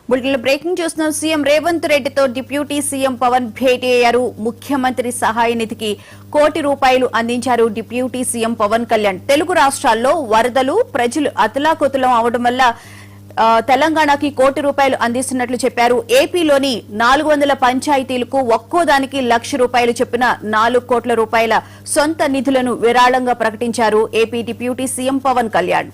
బులెటిన్లో బ్రేకింగ్ చూస్తున్నాం. సీఎం రేవంత్ రెడ్డితో డిప్యూటీ సీఎం పవన్ భేటీ అయ్యారు. ముఖ్యమంత్రి సహాయ నిధికి ₹1 కోటి అందించారు డిప్యూటీ సీఎం పవన్ కళ్యాణ్. తెలుగు రాష్ట్రాల్లో వరదలు ప్రజలు అతలాకుతలం అవడం వల్ల తెలంగాణకి ₹1 కోటి అందిస్తున్నట్లు చెప్పారు. ఏపీలోని 400 పంచాయతీలకు ఒక్కోదానికి ₹1,00,000 చొప్పున ₹4 కోట్ల సొంత నిధులను విరాళంగా ప్రకటించారు AP deputy CM Pawan Kalyan.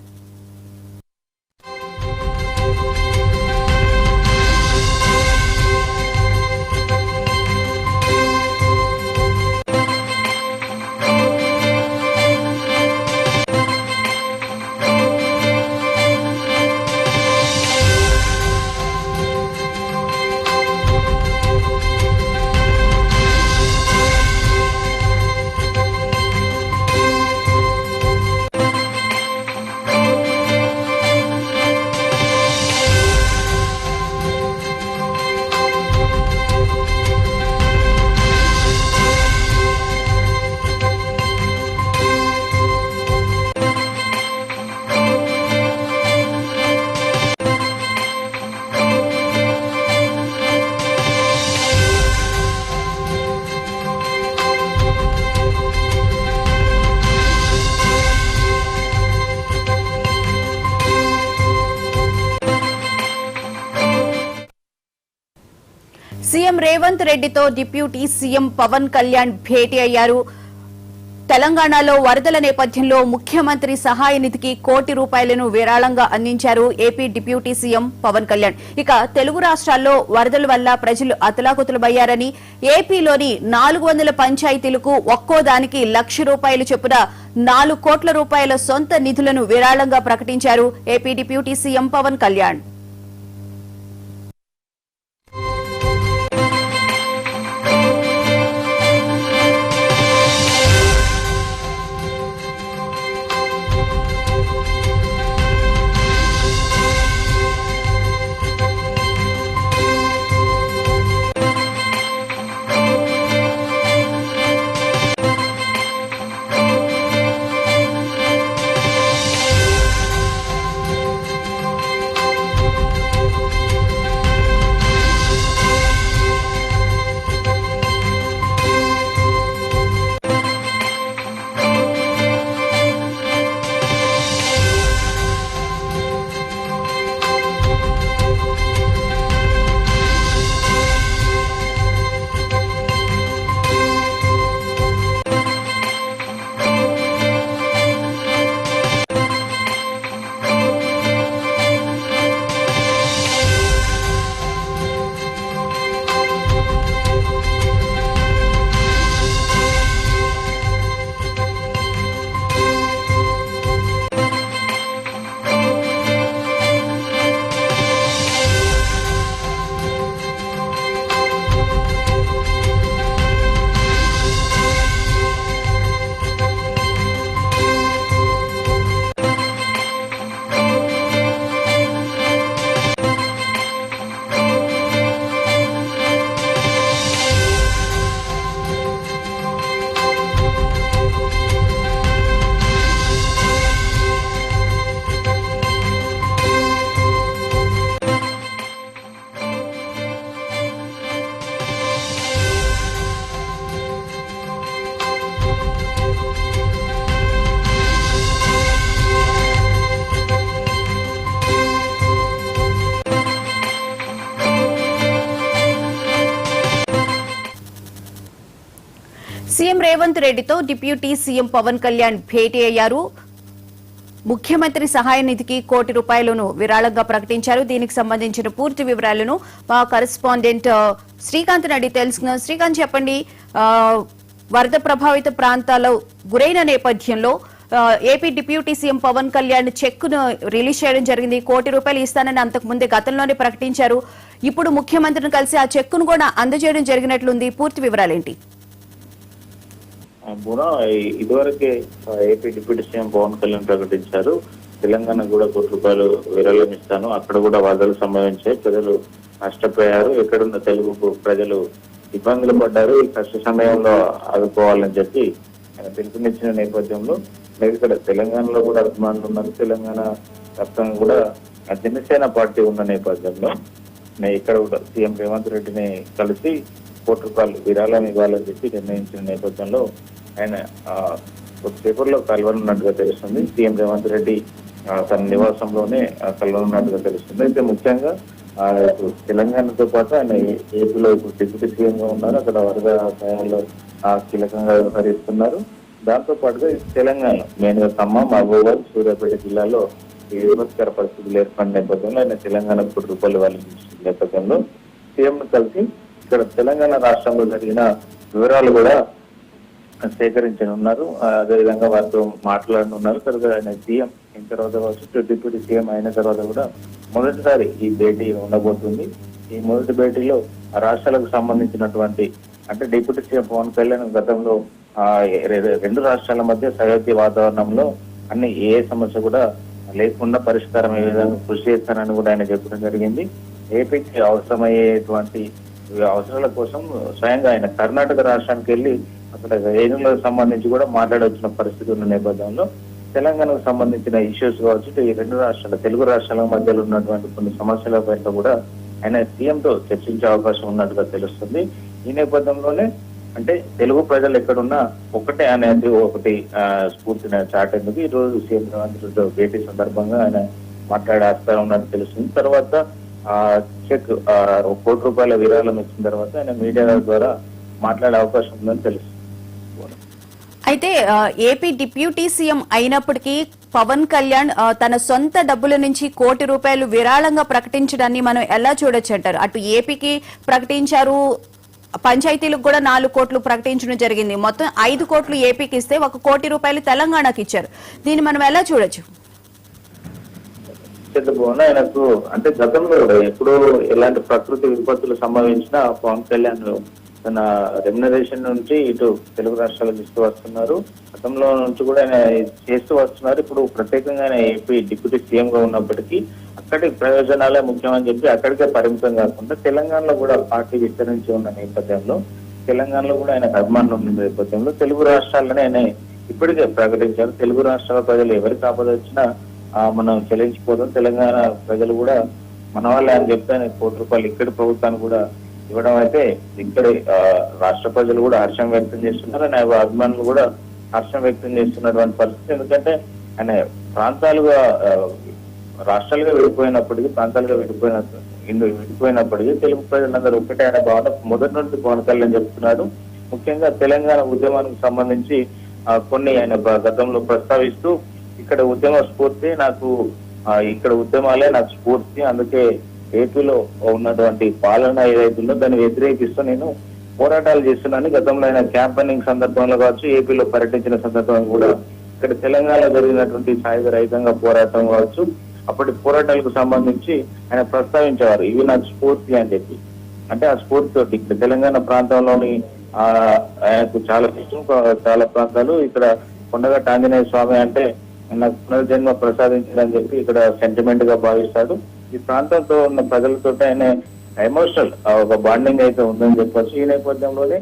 CM Revanth రెడ్డితో డిప్యూటీ సీఎం పవన్ కళ్యాణ్ భేటీ అయ్యారు. తెలంగాణలో వరదల నేపథ్యంలో ముఖ్యమంత్రి సహాయ నిధికి ₹1 కోటి విరాళంగా అందించారు AP deputy CM Pawan Kalyan. ఇక తెలుగు రాష్ట్రాల్లో వరదల వల్ల ప్రజలు అతలాకుతలమయ్యారని, ఏపీలోని 400 పంచాయతీలకు ఒక్కోదానికి ₹1,00,000 చొప్పున ₹4 కోట్ల సొంత నిధులను విరాళంగా ప్రకటించారు AP deputy CM Pawan Kalyan. CM Revanth రెడ్డితో డిప్యూటీ సీఎం పవన్ కళ్యాణ్ భేటీ అయ్యారు. ముఖ్యమంత్రి సహాయ నిధికి ₹1 కోటి విరాళంగా ప్రకటించారు. దీనికి సంబంధించిన పూర్తి వివరాలను మా కరెస్పాండెంట్ శ్రీకాంత్ అడిగి తెలుసుకున్నాం. శ్రీకాంత్, చెప్పండి, వరద ప్రభావిత ప్రాంతాల్లో గురైన నేపథ్యంలో AP deputy CM Pawan Kalyan చెక్కును రిలీజ్ చేయడం జరిగింది. ₹1 ఇస్తానని అంతకు ముందే గతంలోనే ప్రకటించారు. ఇప్పుడు ముఖ్యమంత్రిని కలిసి ఆ చెక్కును కూడా అందజేయడం జరిగినట్లుంది. పూర్తి వివరాలేంటి? ఇదివరకే AP deputy CM Pawan Kalyan ప్రకటించారు, తెలంగాణ కూడా ₹1 విరాళం ఇస్తాను, అక్కడ కూడా వరదలు సంభవించాయి, ప్రజలు నష్టపోయారు, ఎక్కడున్న తెలుగు ప్రజలు ఇబ్బందులు పడ్డారు, ఈ కష్ట సమయంలో ఆదుకోవాలని చెప్పి ఆయన పిలుపునిచ్చిన నేపథ్యంలో ఇక్కడ తెలంగాణలో కూడా అభిమానులు ఉన్నారు. తెలంగాణ వ్యాప్తంగా కూడా జనసేన పార్టీ ఉన్న నేపథ్యంలో ఇక్కడ కూడా సీఎం రేవంత్ రెడ్డిని కలిసి ₹1 విరాళం ఇవ్వాలని చెప్పి నిర్ణయించిన నేపథ్యంలో ఆయన పేపర్లో కలవనున్నట్టుగా తెలుస్తుంది. సీఎం రేవంత్ రెడ్డి తన నివాసంలోనే కలవనున్నట్టుగా తెలుస్తుంది. అయితే ముఖ్యంగా తెలంగాణతో పాటు ఆయన ఏపీలో ఇప్పుడు డిప్యూటీ సీఎం గా ఉన్నారు. అక్కడ వరద సహాయంలో కీలకంగా వ్యవహరిస్తున్నారు. దాంతో పాటుగా తెలంగాణ మెయిన్ గా ఖమ్మం, మహబూబాబాద్, సూర్యాపేట జిల్లాలో ఈ విపత్కర పరిస్థితులు ఏర్పడిన నేపథ్యంలో ఆయన తెలంగాణకు ₹1 ఇవ్వాలని నేపథ్యంలో సీఎం కలిసి ఇక్కడ తెలంగాణ రాష్ట్రంలో జరిగిన వివరాలు కూడా సేకరించనున్నారు. అదేవిధంగా వారితో మాట్లాడనున్నారు. తర్వాత ఆయన సీఎం అయిన తర్వాత డిప్యూటీ సీఎం అయిన తర్వాత కూడా మొదటిసారి ఈ భేటీ ఉండబోతుంది. ఈ మొదటి భేటీలో రాష్ట్రాలకు సంబంధించినటువంటి అంటే డిప్యూటీ సీఎం పవన్ కళ్యాణ్ గతంలో రెండు రాష్ట్రాల మధ్య సయోధ్య వాతావరణంలో అన్ని ఏ సమస్య కూడా లేకుండా పరిష్కారం ఏ విధంగా కృషి చేస్తానని కూడా ఆయన చెప్పడం జరిగింది. ఏపీకి అవసరమయ్యేటువంటి అవసరాల కోసం స్వయంగా ఆయన కర్ణాటక రాష్ట్రానికి వెళ్లి అక్కడ రేణులకు సంబంధించి కూడా మాట్లాడవచ్చిన పరిస్థితి ఉన్న నేపథ్యంలో తెలంగాణకు సంబంధించిన ఇష్యూస్ కావచ్చు, ఈ రెండు రాష్ట్రాల తెలుగు రాష్ట్రాల మధ్యలో ఉన్నటువంటి కొన్ని సమస్యల పైన కూడా ఆయన సీఎంతో చర్చించే అవకాశం ఉన్నట్టుగా తెలుస్తుంది. ఈ నేపథ్యంలోనే అంటే తెలుగు ప్రజలు ఎక్కడున్నా ఒకటే అనేది ఒకటి స్ఫూర్తిని చాటేందుకు ఈ రోజు సీఎం రేవంత్ రెడ్డి భేటీ సందర్భంగా ఆయన మాట్లాడే ఆస్కారం ఉన్నట్టు తెలుస్తుంది. తర్వాత చెక్ ₹1 విరాళం ఇచ్చిన తర్వాత ఆయన మీడియా ద్వారా మాట్లాడే అవకాశం ఉందని తెలుస్తుంది. అయితే ఏపీ డిప్యూటీ సీఎం అయినప్పటికీ పవన్ కళ్యాణ్ తన సొంత డబ్బుల నుంచి ₹1 విరాళంగా ప్రకటించడాన్ని మనం ఎలా చూడొచ్చు అంటారు? అటు ఏపీకి ప్రకటించారు, పంచాయతీలకు కూడా ₹4 ప్రకటించడం జరిగింది. మొత్తం ₹5 ఏపీకి ఇస్తే ₹1 తెలంగాణకి ఇచ్చారు. దీన్ని మనం ఎలా చూడొచ్చు? ఆయనకు అంటే గతంలో ఎప్పుడు ఎలాంటి ప్రకృతి విపత్తులు సంభవించినా పవన్ కళ్యాణ్ తన రెమ్యునరేషన్ నుంచి ఇటు తెలుగు రాష్ట్రాలకు ఇస్తూ వస్తున్నారు. గతంలో నుంచి కూడా ఆయన చేస్తూ వస్తున్నారు. ఇప్పుడు ప్రత్యేకంగా ఆయన ఏపీ డిప్యూటీ సీఎం గా ఉన్నప్పటికీ అక్కడి ప్రయోజనాలే ముఖ్యమని చెప్పి అక్కడికే పరిమితం కాకుండా తెలంగాణలో కూడా పార్టీ విస్తరించి ఉన్న నేపథ్యంలో తెలంగాణలో కూడా ఆయన అభిమానులు ఉన్న నేపథ్యంలో తెలుగు రాష్ట్రాలనే ఆయన ఇప్పటికే ప్రకటించారు. తెలుగు రాష్ట్రాల ప్రజలు ఎవరికి ఆపద వచ్చినా మనం చెల్లించిపోతాం, తెలంగాణ ప్రజలు కూడా మన వాళ్ళే అని చెప్తే ఆయన ₹1 ఇక్కడి ప్రభుత్వానికి కూడా ఇవ్వడం అయితే ఇక్కడి రాష్ట్ర ప్రజలు కూడా హర్షం వ్యక్తం చేస్తున్నారు. ఆయన అభిమానులు కూడా హర్షం వ్యక్తం చేస్తున్నటువంటి పరిస్థితి. ఎందుకంటే ఆయన ప్రాంతాలుగా రాష్ట్రాలుగా విడిపోయినప్పటికీ తెలుగు ప్రజలందరూ ఒకటే అనే భావన మొదటి నుండి పవన్ కళ్యాణ్ చెప్తున్నారు. ముఖ్యంగా తెలంగాణ ఉద్యమానికి సంబంధించి కొన్ని ఆయన గతంలో ప్రస్తావిస్తూ ఇక్కడ ఉద్యమ స్ఫూర్తి నాకు ఇక్కడ ఉద్యమాలే నాకు స్ఫూర్తి, అందుకే ఏపీలో ఉన్నటువంటి పాలన ఏదైతుందో దాన్ని వ్యతిరేకిస్తూ నేను పోరాటాలు చేస్తున్నాను. గతంలో ఆయన క్యాంపెయినింగ్ సందర్భంలో కావచ్చు, ఏపీలో పర్యటించిన సందర్భంగా కూడా ఇక్కడ తెలంగాణలో జరిగినటువంటి సాయుధ రహితంగా పోరాటం కావచ్చు, అప్పటి పోరాటాలకు సంబంధించి ఆయన ప్రస్తావించేవారు. ఇవి నాకు స్ఫూర్తి అని చెప్పి. అంటే ఆ స్ఫూర్తితో ఇక్కడ తెలంగాణ ప్రాంతంలోని ఆయనకు చాలా ఇష్టం. చాలా ప్రాంతాలు ఇక్కడ కొండగట్ట ఆంజనేయ స్వామి అంటే నాకు పునర్జన్మ ప్రసాదించాలని చెప్పి ఇక్కడ సెంటిమెంట్ గా భావిస్తాడు. ఈ ప్రాంతంతో ఉన్న ప్రజలతో ఆయన ఎమోషనల్ ఒక బాండింగ్ అయితే ఉందని చెప్పొచ్చు. ఈ నేపథ్యంలోనే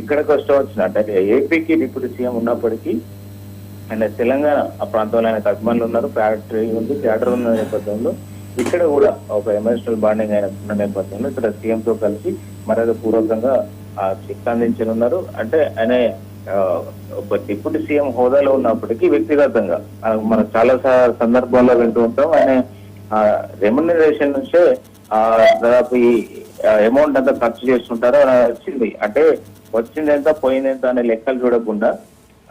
ఇక్కడికి వస్తూ వచ్చిన అంటే ఏపీకి డిప్యూటీ సీఎం ఉన్నప్పటికీ ఆయన తెలంగాణ ఆ ప్రాంతంలో ఆయనకు అభిమానులు ఉన్నారు, ఫ్యాక్టరీ ఉంది, థియేటర్ ఉన్న నేపథ్యంలో ఇక్కడ కూడా ఒక ఎమోషనల్ బాండింగ్ ఆయన ఉన్న నేపథ్యంలో ఇక్కడ సీఎం తో కలిసి మర్యాద పూర్వకంగా చెక్ అందించనున్నారు. అంటే ఆయన ఒక డిప్యూటీ సీఎం హోదాలో ఉన్నప్పటికీ వ్యక్తిగతంగా మనం చాలా సందర్భాల్లో వింటూ ఉంటాం. ఆయన రెమ్యునరేషన్ నుంచే దాదాపు ఈ అమౌంట్ అంతా ఖర్చు చేస్తుంటారో వచ్చింది అంటే వచ్చింది ఎంత పోయింది ఎంత అనే లెక్కలు చూడకుండా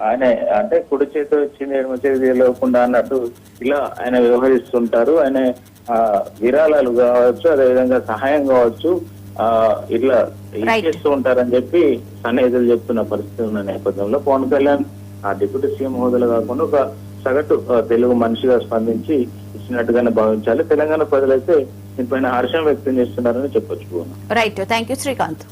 ఆయన అంటే కుడి చేతి వచ్చింది ఎడమ చేతి తెలియకుండా అన్నట్టు ఇలా ఆయన వ్యవహరిస్తుంటారు. ఆయన విరాళాలు కావచ్చు, అదేవిధంగా సహాయం కావచ్చు, ఇట్లా ఇచ్చేస్తూ ఉంటారని చెప్పి సన్నిహితులు చెప్తున్న పరిస్థితి ఉన్న నేపథ్యంలో పవన్ కళ్యాణ్ ఆ డిప్యూటీ సీఎం హోదాలో కాకుండా ఒక సగటు తెలుగు మనిషిగా స్పందించి ఇచ్చినట్టుగానే భావించాలి. తెలంగాణ ప్రజలైతే దీనిపైన హర్షం వ్యక్తం చేస్తున్నారని చెప్పొచ్చు. Right, thank you Srikanth.